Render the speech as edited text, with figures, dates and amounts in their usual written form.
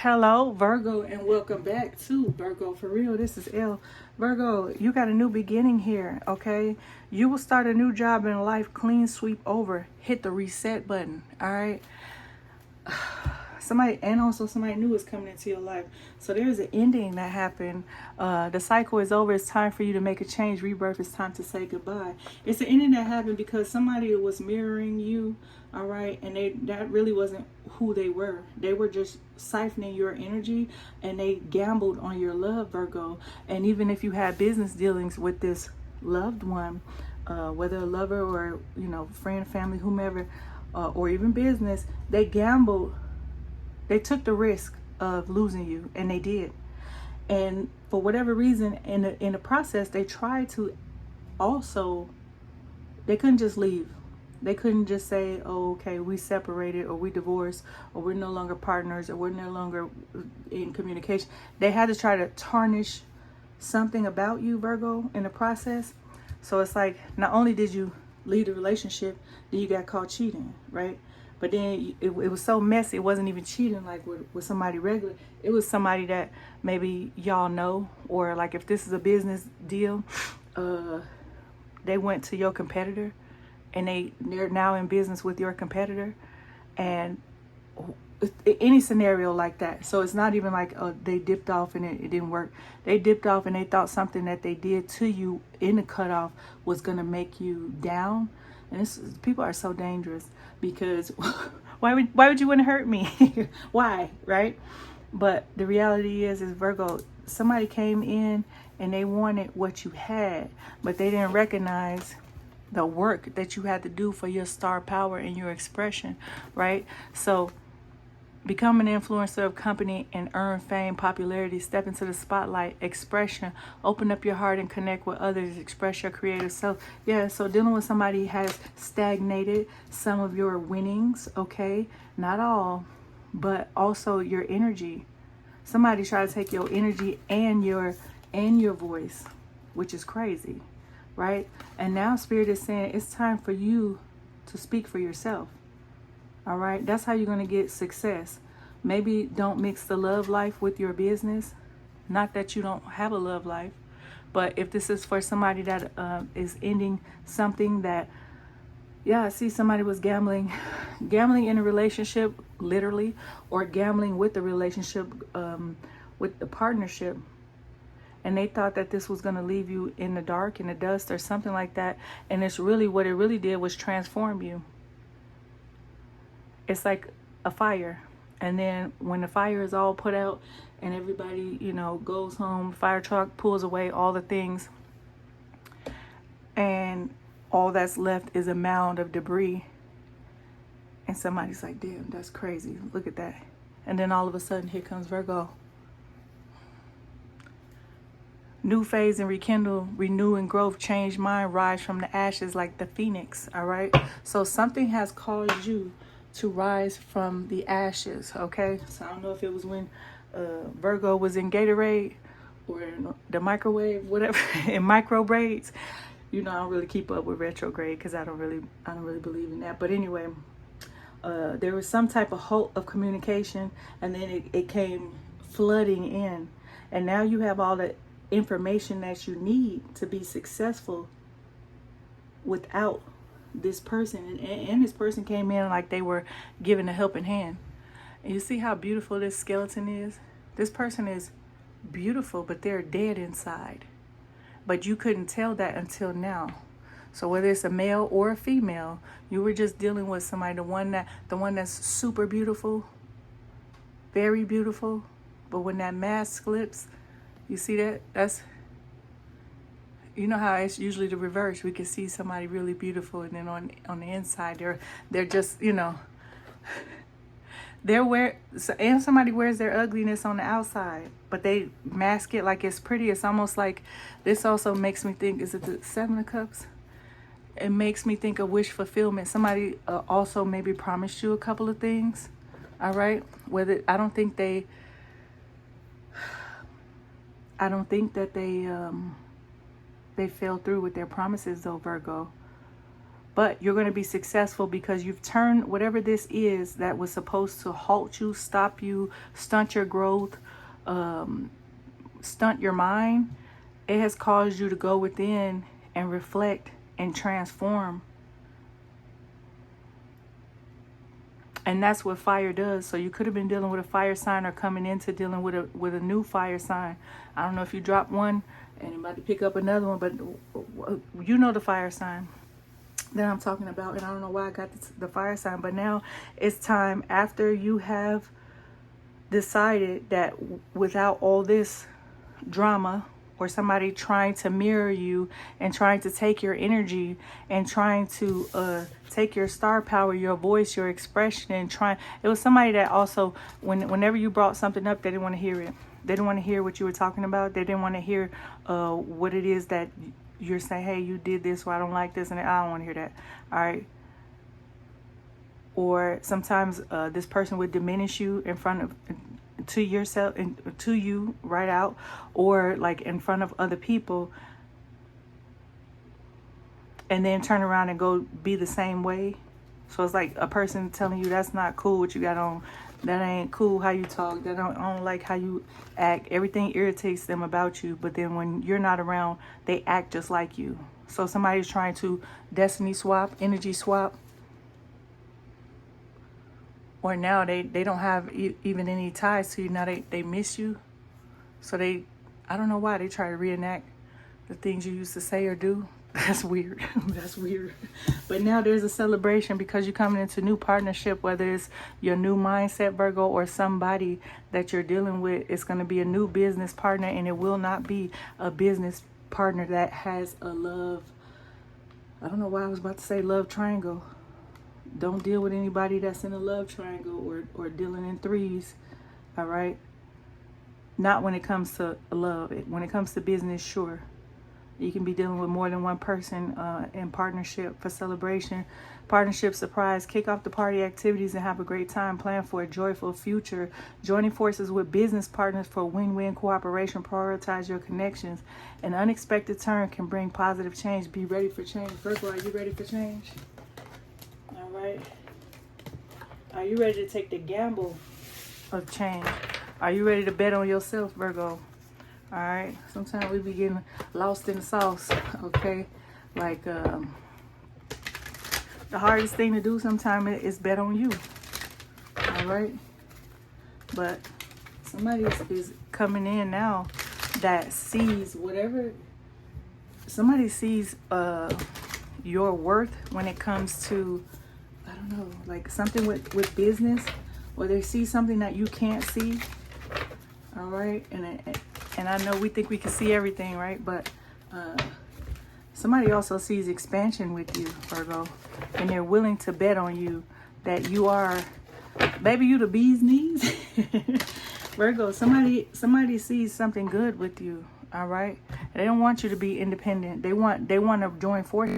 Hello, Virgo, and welcome back to Virgo for Real. This is Elle. Virgo, you got a new beginning here, okay? You will start a new job in life, clean sweep over, hit the reset button, all right? Somebody new is coming into your life. So there's an ending that happened. The cycle is over. It's time for you to make a change. Rebirth. It's time to say goodbye. It's an ending that happened because somebody was mirroring you, all right, and that really wasn't who they were. They were just siphoning your energy, and they gambled on your love, Virgo. And even if you had business dealings with this loved one, whether a lover or friend, family, whomever, or even business, they gambled. They took the risk of losing you, and they did. And for whatever reason, in the process, they tried to also. They couldn't just leave. They couldn't just say, "Oh, okay, we separated, or we divorced, or we're no longer partners, or we're no longer in communication." They had to try to tarnish something about you, Virgo, in the process. So it's like, not only did you leave the relationship, then you got caught cheating, right? But then it was so messy. It wasn't even cheating like with somebody regular. It was somebody that maybe y'all know, or like if this is a business deal, they went to your competitor, and they're now in business with your competitor, and any scenario like that. So it's not even like they dipped off and it didn't work. They dipped off and they thought something that they did to you in the cutoff was gonna make you down. And people are so dangerous because why would you want to hurt me? Why, right? But the reality is Virgo, somebody came in and they wanted what you had, but they didn't recognize the work that you had to do for your star power and your expression, right? So become an influencer of company and earn fame, popularity, step into the spotlight, expression, open up your heart and connect with others, express your creative self. Yeah, so dealing with somebody has stagnated some of your winnings, okay? Not all, but also your energy. Somebody tried to take your energy and your voice, which is crazy, right? And now Spirit is saying it's time for you to speak for yourself. All right, that's how you're going to get success. Maybe don't mix the love life with your business. Not that you don't have a love life, but if this is for somebody that is ending something that, I see somebody was gambling in a relationship, literally, or gambling with the relationship, with the partnership. And they thought that this was going to leave you in the dark, in the dust, or something like that. And it's really, what it really did was transform you. It's like a fire, and then when the fire is all put out and everybody goes home, fire truck pulls away all the things, and all that's left is a mound of debris, and somebody's like, damn, that's crazy, look at that. And then all of a sudden, here comes Virgo. New phase and rekindle, renew and growth, change mind, rise from the ashes like the phoenix. All right, so something has caused you to rise from the ashes, okay? So I don't know if it was when Virgo was in Gatorade or in the microwave, whatever, in micro braids. I don't really keep up with retrograde because I don't really believe in that. But anyway, there was some type of halt of communication, and then it came flooding in, and now you have all the information that you need to be successful without this person. And this person came in like they were giving a helping hand. And you see how beautiful this skeleton is? This person is beautiful, but they're dead inside. But you couldn't tell that until now. So whether it's a male or a female, you were just dealing with somebody, the one that's super beautiful, very beautiful, but when that mask slips, you see that? That's, how it's usually the reverse. We can see somebody really beautiful, and then on the inside, they're just, and somebody wears their ugliness on the outside, but they mask it like it's pretty. It's almost like, this also makes me think, is it the Seven of Cups? It makes me think of wish fulfillment. Somebody also maybe promised you a couple of things, all right? I don't think that they fell through with their promises though, Virgo. But you're going to be successful because you've turned whatever this is that was supposed to halt you, stop you, stunt your growth, stunt your mind. It has caused you to go within and reflect and transform. And that's what fire does. So you could have been dealing with a fire sign or coming into dealing with a new fire sign. I don't know if you dropped one and you're about to pick up another one, but you know the fire sign that I'm talking about. And I don't know why I got the fire sign, but now it's time, after you have decided that without all this drama or somebody trying to mirror you and trying to take your energy and trying to take your star power, your voice, your expression, and it was somebody that also, whenever you brought something up, they didn't want to hear it. They didn't want to hear what you were talking about. They didn't want to hear what it is that you're saying. Hey, you did this, or I don't like this, and I don't want to hear that. All right. Or sometimes this person would diminish you in front of, to yourself, and to you right out, or like in front of other people, and then turn around and go be the same way. So it's like a person telling you that's not cool what you got on, that ain't cool how you talk, that I don't like how you act. Everything irritates them about you, but then when you're not around, they act just like you. So somebody's trying to destiny swap, energy swap, or now they don't have even any ties to you. Now they miss you. So I don't know why they try to reenact the things you used to say or do. That's weird. That's weird. But now there's a celebration because you're coming into new partnership, whether it's your new mindset, Virgo, or somebody that you're dealing with. It's going to be a new business partner, and it will not be a business partner that has a love. I don't know why I was about to say love triangle. Don't deal with anybody that's in a love triangle or dealing in threes. All right. Not when it comes to love. When it comes to business, sure. You can be dealing with more than one person in partnership for celebration, partnership, surprise, kick off the party activities and have a great time. Plan for a joyful future. Joining forces with business partners for win-win cooperation. Prioritize your connections. An unexpected turn can bring positive change. Be ready for change. Virgo, are you ready for change? All right. Are you ready to take the gamble of change? Are you ready to bet on yourself, Virgo? All right. Sometimes we be getting lost in the sauce. Okay. Like the hardest thing to do sometimes is bet on you. All right. But somebody is coming in now that sees whatever. Somebody sees your worth when it comes to, I don't know, like something with business, or they see something that you can't see. All right. And I know we think we can see everything, right? But somebody also sees expansion with you, Virgo, and they're willing to bet on you that you are, baby, you the bee's knees. Virgo, somebody sees something good with you, all right? They don't want you to be independent. They want to join forces.